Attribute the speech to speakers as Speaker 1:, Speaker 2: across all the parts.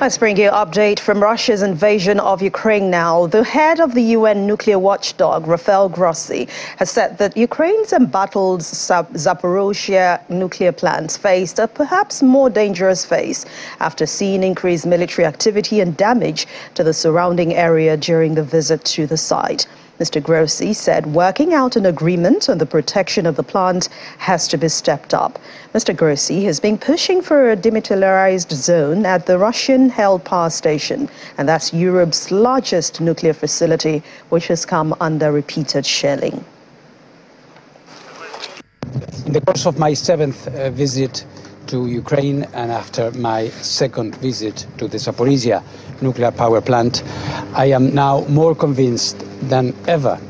Speaker 1: Let's bring you an update from Russia's invasion of Ukraine now. The head of the UN nuclear watchdog, Rafael Grossi, has said that Ukraine's embattled Zaporozhye nuclear plants faced a perhaps more dangerous phase after seeing increased military activity and damage to the surrounding area during the visit to the site. Mr. Grossi said working out an agreement on the protection of the plant has to be stepped up. Mr. Grossi has been pushing for a demilitarized zone at the Russian-held power station, and that's Europe's largest nuclear facility, which has come under repeated shelling.
Speaker 2: In the course of my seventh visit to Ukraine and after my second visit to the Zaporizhia nuclear power plant, I am now more convinced than ever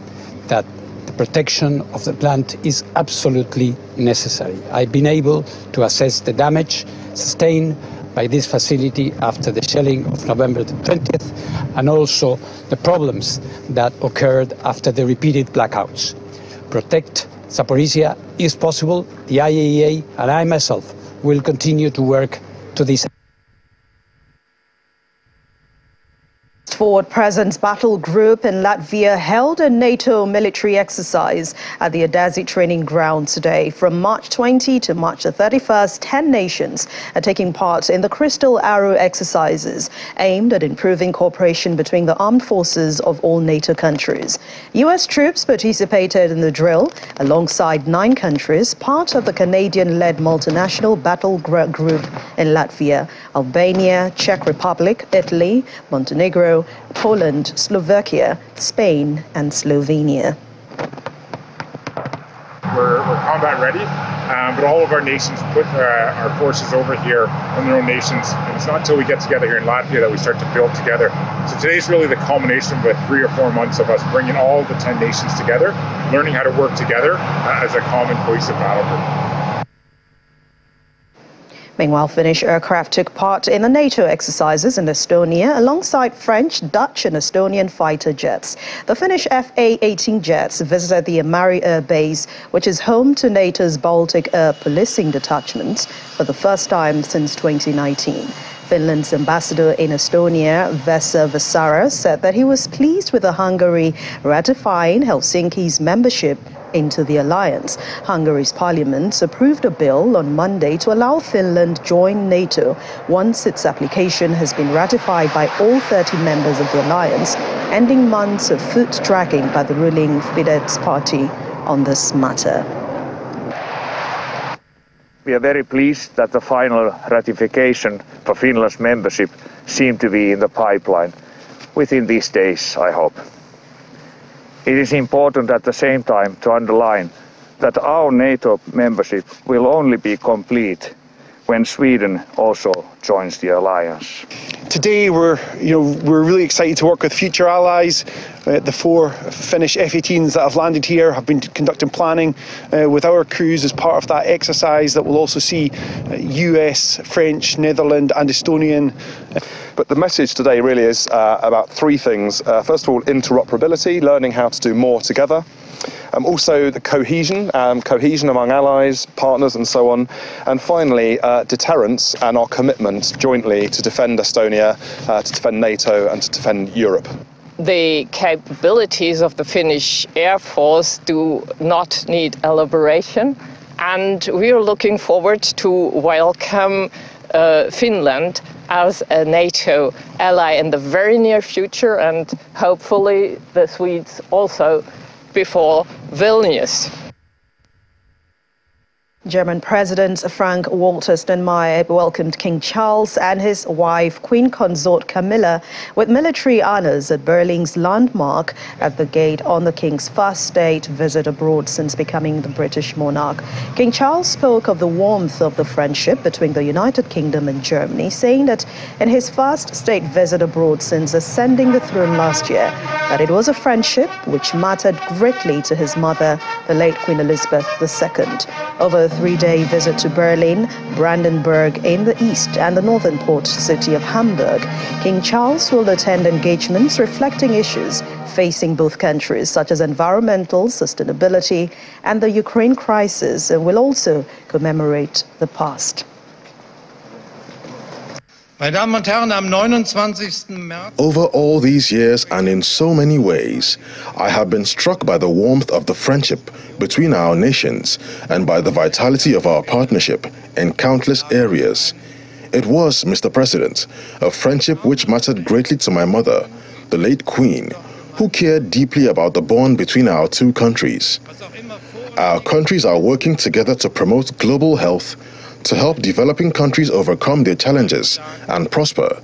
Speaker 2: that the protection of the plant is absolutely necessary. I've been able to assess the damage sustained by this facility after the shelling of November the 20th and also the problems that occurred after the repeated blackouts. Protect Zaporizhia is possible. The IAEA and I myself will continue to work to this.
Speaker 1: Forward Presence Battle Group in Latvia held a NATO military exercise at the Adazi training ground today. From March 20 to March the 31st, 10 nations are taking part in the Crystal Arrow exercises aimed at improving cooperation between the armed forces of all NATO countries. U.S. troops participated in the drill alongside 9 countries, part of the Canadian-led multinational battle group in Latvia, Albania, Czech Republic, Italy, Montenegro, Poland, Slovakia, Spain and Slovenia.
Speaker 3: We're combat ready, but all of our nations put our forces over here in their own nations, and it's not until we get together here in Latvia that we start to build together. So today's really the culmination of 3 or 4 months of us bringing all the 10 nations together, learning how to work together as a common cohesive battle group.
Speaker 1: Meanwhile, Finnish aircraft took part in the NATO exercises in Estonia alongside French, Dutch and Estonian fighter jets. The Finnish FA-18 jets visited the Amari Air Base, which is home to NATO's Baltic Air Policing Detachments, for the first time since 2019. Finland's ambassador in Estonia, Vesa Vasara, said that he was pleased with Hungary ratifying Helsinki's membership into the alliance. Hungary's parliament approved a bill on Monday to allow Finland join NATO once its application has been ratified by all 30 members of the alliance, ending months of foot-dragging by the ruling Fidesz party on this matter.
Speaker 4: We are very pleased that the final ratification for Finland's membership seemed to be in the pipeline within these days, I hope. It is important at the same time to underline that our NATO membership will only be complete when Sweden also joins the alliance.
Speaker 5: Today we're really excited to work with future allies. The 4 Finnish F-18s that have landed here have been conducting planning with our crews as part of that exercise that will also see US, French, Netherlands and Estonian.
Speaker 6: But the message today really is about 3 things. First of all, interoperability, learning how to do more together. Also the cohesion among allies, partners and so on. And finally, deterrence and our commitment jointly to defend Estonia, to defend NATO and to defend Europe.
Speaker 7: The capabilities of the Finnish Air Force do not need elaboration, and we are looking forward to welcome Finland as a NATO ally in the very near future, and hopefully the Swedes also before Vilnius.
Speaker 1: German President Frank-Walter Steinmeier welcomed King Charles and his wife, Queen Consort Camilla, with military honors at Berlin's landmark at the gate on the King's first state visit abroad since becoming the British monarch. King Charles spoke of the warmth of the friendship between the United Kingdom and Germany, saying that in his first state visit abroad since ascending the throne last year, that it was a friendship which mattered greatly to his mother, the late Queen Elizabeth II. Over a 3-day visit to Berlin, Brandenburg in the east and the northern port city of Hamburg, King Charles will attend engagements reflecting issues facing both countries, such as environmental sustainability and the Ukraine crisis, and will also commemorate the past.
Speaker 8: Over all these years and in so many ways, I have been struck by the warmth of the friendship between our nations and by the vitality of our partnership in countless areas. It was, Mr. President, a friendship which mattered greatly to my mother, the late Queen, who cared deeply about the bond between our two countries. Our countries are working together to promote global health, to help developing countries overcome their challenges and prosper,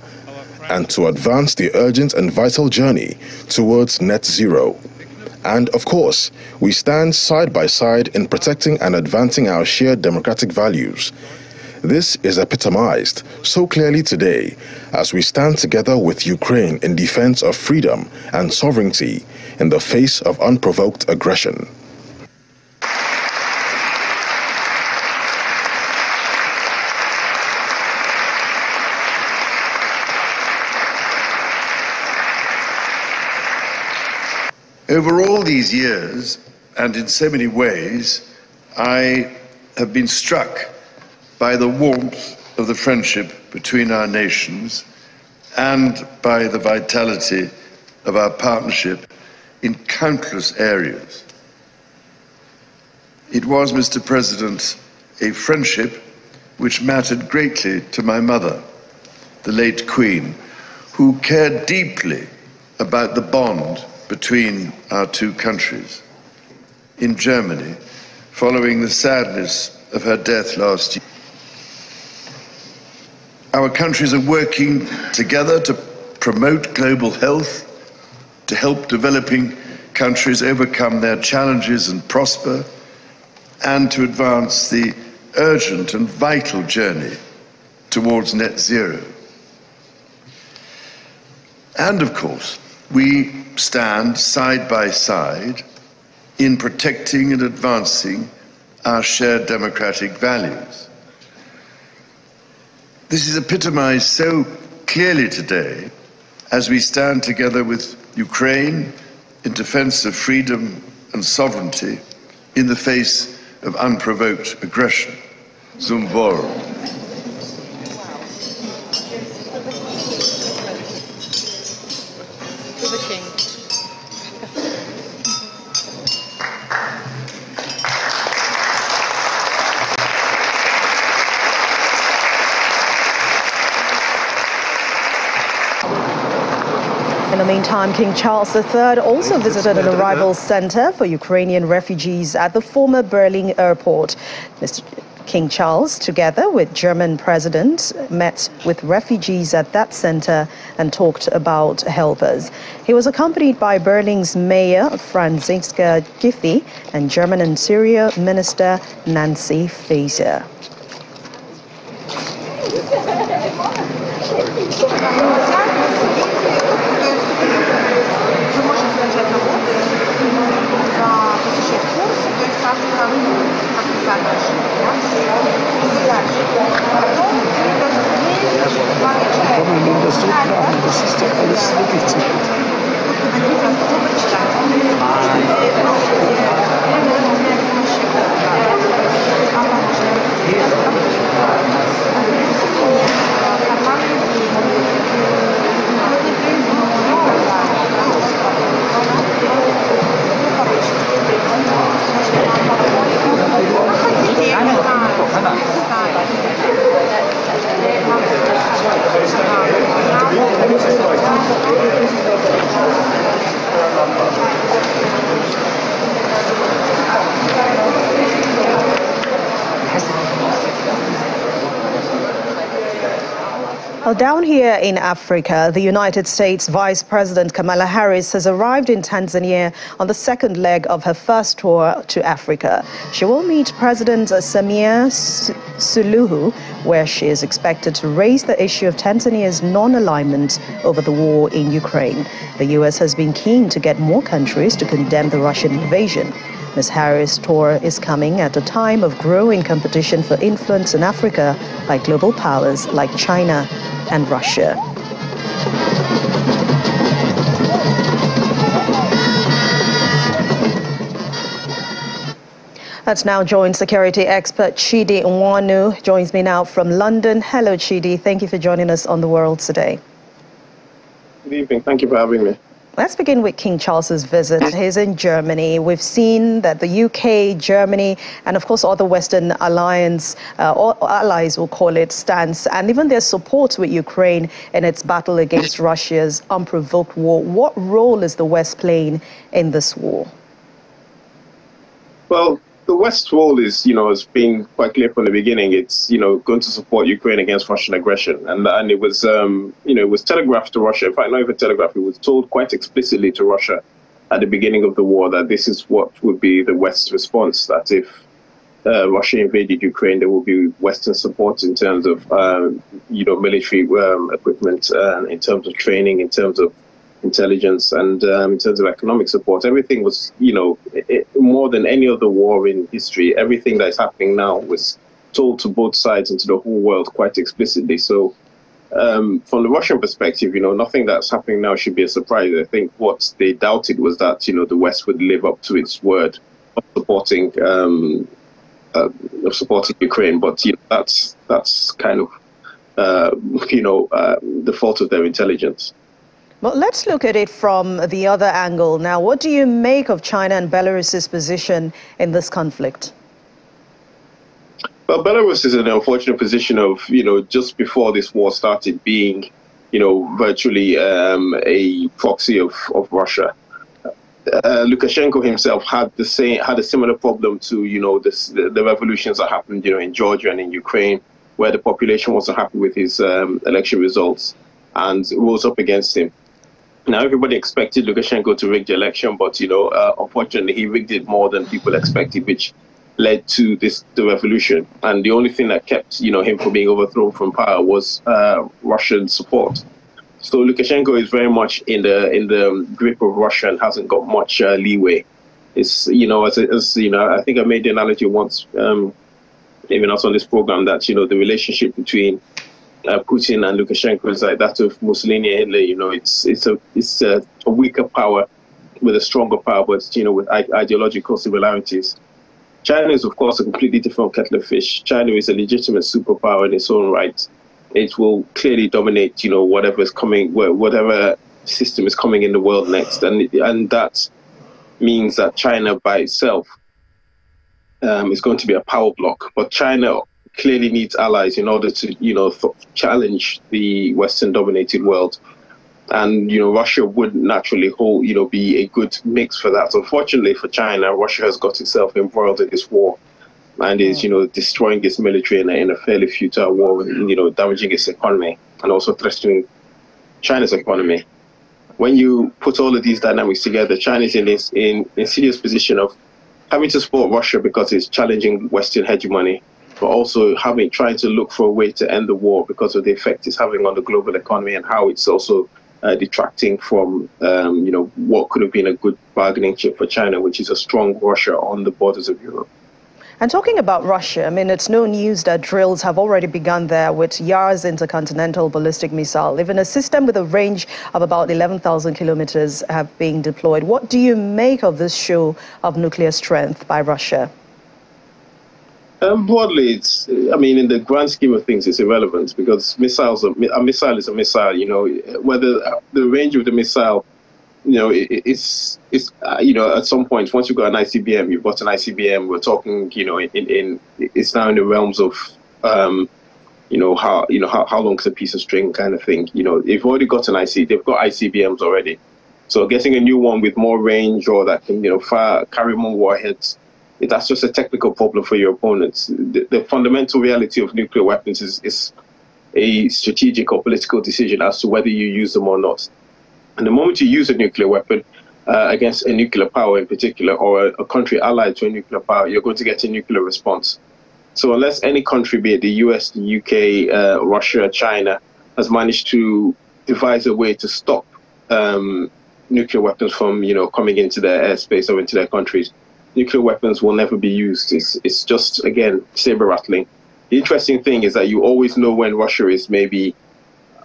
Speaker 8: and to advance the urgent and vital journey towards net zero. And of course, we stand side by side in protecting and advancing our shared democratic values. This is epitomized so clearly today as we stand together with Ukraine in defense of freedom and sovereignty in the face of unprovoked aggression.
Speaker 9: Over all these years, and in so many ways, I have been struck by the warmth of the friendship between our nations and by the vitality of our partnership in countless areas. It was, Mr. President, a friendship which mattered greatly to my mother, the late Queen, who cared deeply about the bond between our two countries. In Germany, following the sadness of her death last year, our countries are working together to promote global health, to help developing countries overcome their challenges and prosper, and to advance the urgent and vital journey towards net zero. And of course, we stand side by side in protecting and advancing our shared democratic values. This is epitomized so clearly today as we stand together with Ukraine in defense of freedom and sovereignty in the face of unprovoked aggression. Zum Wohl.
Speaker 1: In the meantime, King Charles III also visited an arrival center for Ukrainian refugees at the former Berlin airport. King Charles, together with German President, met with refugees at that center and talked about helpers. He was accompanied by Berlin's Mayor Franziska Giffey and German Interior Minister Nancy Faeser. Well, down here in Africa, the United States Vice President Kamala Harris has arrived in Tanzania on the second leg of her first tour to Africa. She will meet President Samia Suluhu, where she is expected to raise the issue of Tanzania's non-alignment over the war in Ukraine. The U.S. has been keen to get more countries to condemn the Russian invasion. Ms. Harris' tour is coming at a time of growing competition for influence in Africa by global powers like China and Russia. Let's now join security expert Chidi Nwanu. Joins me now from London. Hello, Chidi. Thank you for joining us on The World Today.
Speaker 10: Good evening. Thank you for having me.
Speaker 1: Let's begin with King Charles's visit. He's in Germany. We've seen that the UK, Germany, and of course other Western allies, we'll call it, stance, and even their support with Ukraine in its battle against Russia's unprovoked war. What role is the West playing in this war?
Speaker 10: Well, the West's role is, has been quite clear from the beginning. It's, going to support Ukraine against Russian aggression. And it was, it was telegraphed to Russia. In fact, not even telegraphed, it was told quite explicitly to Russia at the beginning of the war that this is what would be the West's response, that if Russia invaded Ukraine, there will be Western support in terms of, military equipment, in terms of training, in terms of intelligence, and in terms of economic support. Everything was, more than any other war in history, everything that is happening now was told to both sides and to the whole world quite explicitly. So from the Russian perspective, nothing that's happening now should be a surprise. I think what they doubted was that, the West would live up to its word of supporting Ukraine. But that's kind of, the fault of their intelligence.
Speaker 1: But let's look at it from the other angle. Now, what do you make of China and Belarus's position in this conflict?
Speaker 10: Well, Belarus is in an unfortunate position of, just before this war started being, virtually a proxy of Russia. Lukashenko himself had a similar problem to, the revolutions that happened, in Georgia and in Ukraine, where the population wasn't happy with his election results and rose up against him. Now, everybody expected Lukashenko to rig the election, but, unfortunately, he rigged it more than people expected, which led to the revolution. And the only thing that kept, him from being overthrown from power was Russian support. So Lukashenko is very much in the grip of Russia and hasn't got much leeway. It's, I think I made the analogy once, even also on this program, that, the relationship between Putin and Lukashenko is like that of Mussolini and Hitler. It's a weaker power with a stronger power, but with ideological similarities. China is, of course, a completely different kettle of fish. China is a legitimate superpower in its own right. It will clearly dominate, whatever is coming, whatever system is coming in the world next, and that means that China by itself is going to be a power block. But China clearly needs allies in order to, challenge the Western-dominated world. And, Russia would naturally be a good mix for that. Unfortunately for China, Russia has got itself embroiled in this war and is, destroying its military in a fairly futile war, damaging its economy and also threatening China's economy. When you put all of these dynamics together, China is in this insidious position of having to support Russia because it's challenging Western hegemony, but also trying to look for a way to end the war because of the effect it's having on the global economy and how it's also detracting from, what could have been a good bargaining chip for China, which is a strong Russia on the borders of Europe.
Speaker 1: And talking about Russia, it's no news that drills have already begun there with Yar's intercontinental ballistic missile. Even a system with a range of about 11,000 kilometers have been deployed. What do you make of this show of nuclear strength by Russia?
Speaker 10: Broadly, in the grand scheme of things, it's irrelevant because a missile is a missile. Whether the range of the missile, it's at some point, once you've got an ICBM, you've got an ICBM. We're talking, it's now in the realms of, how long is a piece of string kind of thing. They've already got they've got ICBMs already. So getting a new one with more range or that can, carry more warheads, that's just a technical problem for your opponents. The fundamental reality of nuclear weapons is a strategic or political decision as to whether you use them or not. And the moment you use a nuclear weapon against a nuclear power in particular, or a country allied to a nuclear power, you're going to get a nuclear response. So unless any country, be it the US, the UK, Russia, China, has managed to devise a way to stop nuclear weapons from, coming into their airspace or into their countries, nuclear weapons will never be used. It's just, again, saber rattling. The interesting thing is that you always know when Russia is maybe,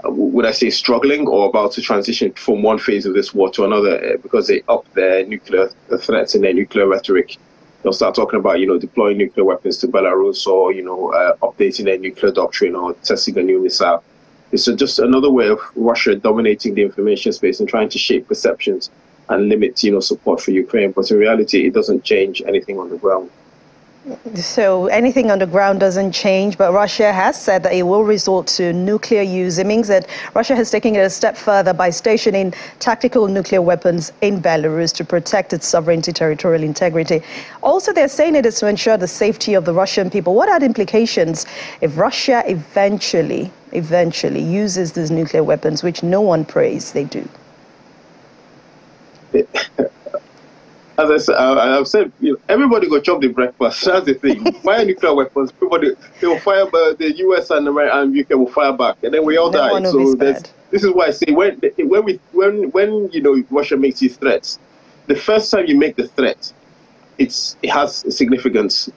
Speaker 10: would I say, struggling or about to transition from one phase of this war to another because they up their nuclear threats and their nuclear rhetoric. they'll start talking about, deploying nuclear weapons to Belarus or, updating their nuclear doctrine or testing a new missile. It's just another way of Russia dominating the information space and trying to shape perceptions and limit, support for Ukraine. But in reality, it doesn't change anything on the ground.
Speaker 1: So anything on the ground doesn't change, but Russia has said that it will resort to nuclear use. It means that Russia has taken it a step further by stationing tactical nuclear weapons in Belarus to protect its sovereignty, territorial integrity. Also, they're saying it is to ensure the safety of the Russian people. What are the implications if Russia eventually uses these nuclear weapons, which no one prays they do?
Speaker 10: As I said, I've said, everybody go chop the breakfast. That's the thing. Fire nuclear weapons. They will fire. The US and UK will fire back, and then we all die. So this is why I say when Russia makes these threats, the first time you make the threat, it has significance,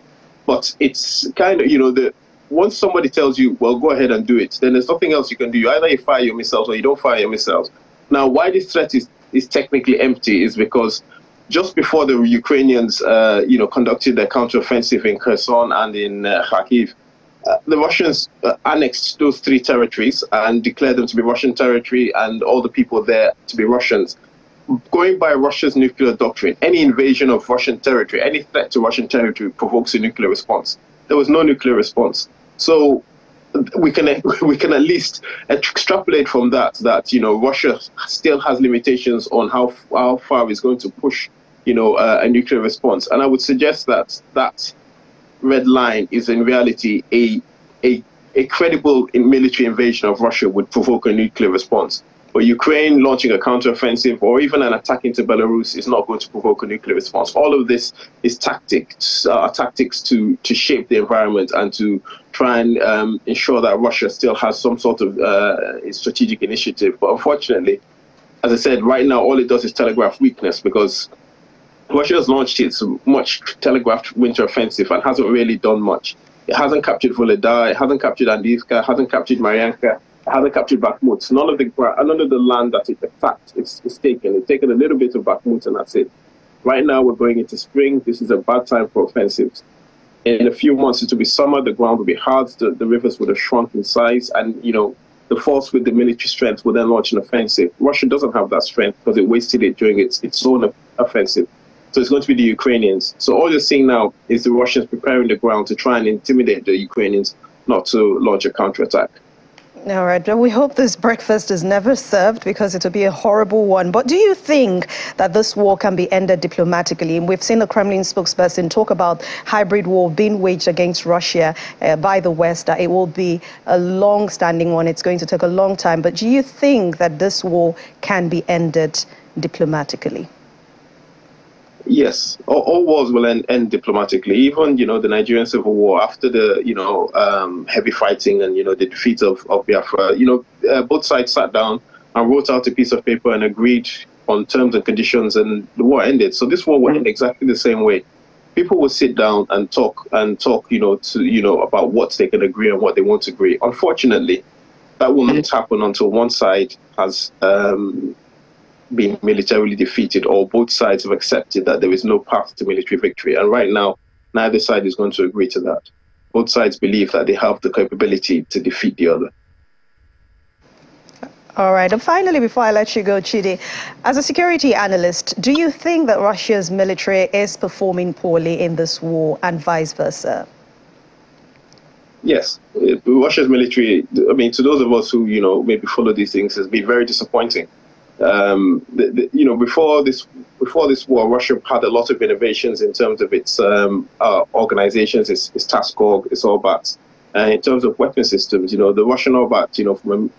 Speaker 10: but it's kind of once somebody tells you, well, go ahead and do it, then there's nothing else you can do. Either you fire your missiles or you don't fire your missiles. Now, why this threat is technically empty is because just before the Ukrainians, conducted their counteroffensive in Kherson and in Kharkiv, the Russians annexed those three territories and declared them to be Russian territory and all the people there to be Russians. Going by Russia's nuclear doctrine, any invasion of Russian territory, any threat to Russian territory provokes a nuclear response. There was no nuclear response. So we can at least extrapolate from that Russia still has limitations on how far it's going to push a nuclear response. And I would suggest that red line is in reality a credible military invasion of Russia would provoke a nuclear response. But Ukraine launching a counteroffensive or even an attack into Belarus is not going to provoke a nuclear response. All of this is tactics to shape the environment and to try and ensure that Russia still has some sort of strategic initiative. But unfortunately, as I said, right now, all it does is telegraph weakness because Russia has launched its much telegraphed winter offensive and hasn't really done much. It hasn't captured Volodar, it hasn't captured Andivka, it hasn't captured Marianka, it hasn't captured Bakhmut. None of the land that it attacked is taken. It's taken a little bit of Bakhmut and that's it. Right now we're going into spring. This is a bad time for offensives. In a few months it will be summer, the ground will be hard, the rivers would have shrunk in size, and the force with the military strength will then launch an offensive. Russia doesn't have that strength because it wasted it during its own offensive. So it's going to be the Ukrainians. So all you're seeing now is the Russians preparing the ground to try and intimidate the Ukrainians not to launch a counterattack.
Speaker 1: All right. Well, we hope this breakfast is never served because it will be a horrible one. But do you think that this war can be ended diplomatically? And we've seen the Kremlin spokesperson talk about hybrid war being waged against Russia by the West, that it will be a long-standing one. It's going to take a long time. But do you think that this war can be ended diplomatically?
Speaker 10: Yes, all wars will end diplomatically. Even, the Nigerian Civil War, after the, heavy fighting and, the defeat of Biafra, both sides sat down and wrote out a piece of paper and agreed on terms and conditions, and the war ended. So this war will end exactly the same way. People will sit down and talk, about what they can agree and what they won't agree. Unfortunately, that will not happen until one side has been militarily defeated or both sides have accepted that there is no path to military victory. And right now, neither side is going to agree to that. Both sides believe that they have the capability to defeat the other.
Speaker 1: All right. And finally, before I let you go, Chidi, as a security analyst, do you think that Russia's military is performing poorly in this war and vice versa?
Speaker 10: Yes. Russia's military, to those of us who, maybe follow these things, has been very disappointing. Before this war, Russia had a lot of innovations in terms of its organizations, its task org, its ORBAT. In terms of weapon systems, the Russian ORBAT,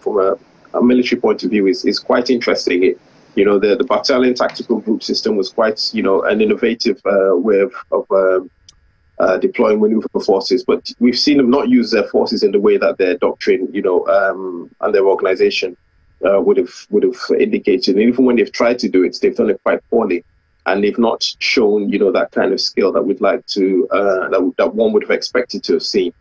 Speaker 10: from a military point of view, is quite interesting. The battalion tactical group system was quite, an innovative way of deploying maneuver forces. But we've seen them not use their forces in the way that their doctrine, and their organization would have indicated. And even when they've tried to do it, they've done it quite poorly, and they've not shown that kind of skill that we'd like to that one would have expected to have seen.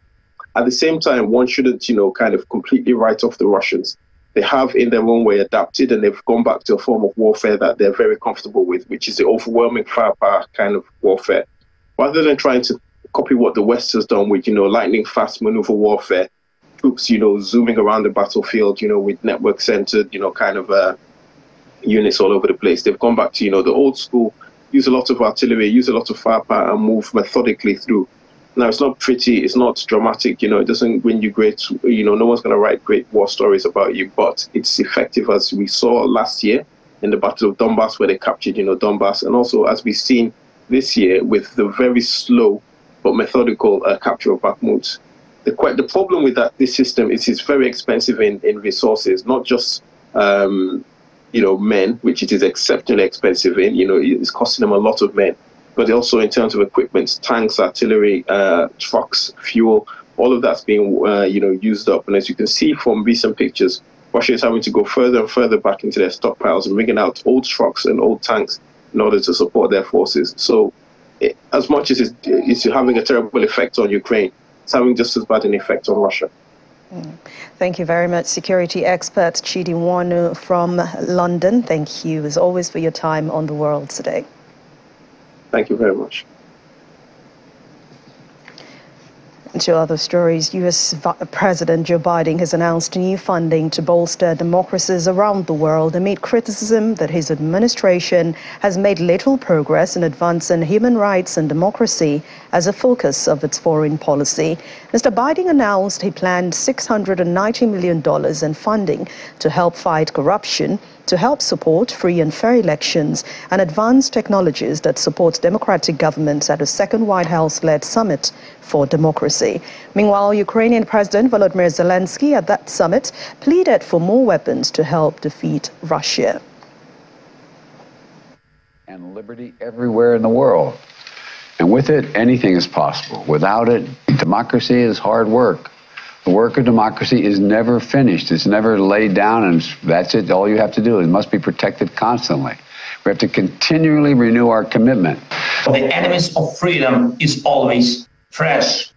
Speaker 10: At the same time, one shouldn't kind of completely write off the Russians. They have in their own way adapted, and they've gone back to a form of warfare that they're very comfortable with, which is the overwhelming firepower kind of warfare. rather than trying to copy what the West has done with, lightning fast maneuver warfare, troops, zooming around the battlefield, with network centered, units all over the place. They've gone back to, the old school, use a lot of artillery, use a lot of firepower, and move methodically through. Now, it's not pretty, it's not dramatic, it doesn't win you great, no one's going to write great war stories about you, but it's effective, as we saw last year in the Battle of Donbass, where they captured, Donbass, and also as we've seen this year with the very slow but methodical capture of Bakhmut. The problem with this system is it's very expensive in resources, not just men, which it is exceptionally expensive in. It's costing them a lot of men, but also in terms of equipment, tanks, artillery, trucks, fuel, all of that's being used up. And as you can see from recent pictures, Russia is having to go further and further back into their stockpiles and bringing out old trucks and old tanks in order to support their forces. So as much as it's having a terrible effect on Ukraine, it's having just as bad an effect on Russia.
Speaker 1: Thank you very much, security expert Chidi Nwanu from London. Thank you, as always, for your time on The World Today.
Speaker 10: Thank you very much.
Speaker 1: To other stories, U.S. President Joe Biden has announced new funding to bolster democracies around the world amid criticism that his administration has made little progress in advancing human rights and democracy as a focus of its foreign policy. Mr. Biden announced he planned $690 million in funding to help fight corruption, to help support free and fair elections and advance technologies that support democratic governments at a second White House-led summit for democracy. Meanwhile, Ukrainian President Volodymyr Zelensky at that summit pleaded for more weapons to help defeat Russia.
Speaker 11: And liberty everywhere in the world. And with it, anything is possible. Without it, democracy is hard work. The work of democracy is never finished. It's never laid down and that's it. All you have to do. It must be protected constantly. We have to continually renew our commitment.
Speaker 12: The enemies of freedom is always fresh.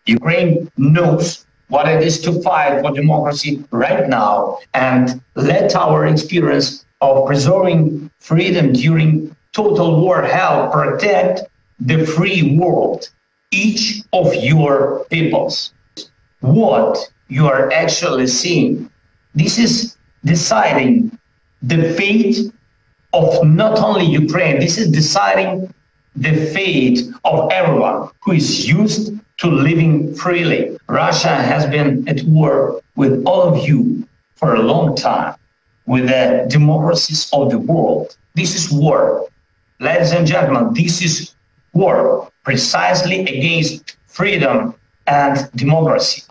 Speaker 12: Ukraine knows what it is to fight for democracy right now, and let our experience of preserving freedom during total war help protect the free world. Each of your peoples. What you are actually seeing, this is deciding the fate of not only Ukraine, this is deciding the fate of everyone who is used to living freely. Russia has been at war with all of you for a long time, with the democracies of the world. This is war. Ladies and gentlemen, this is war precisely against freedom and democracy.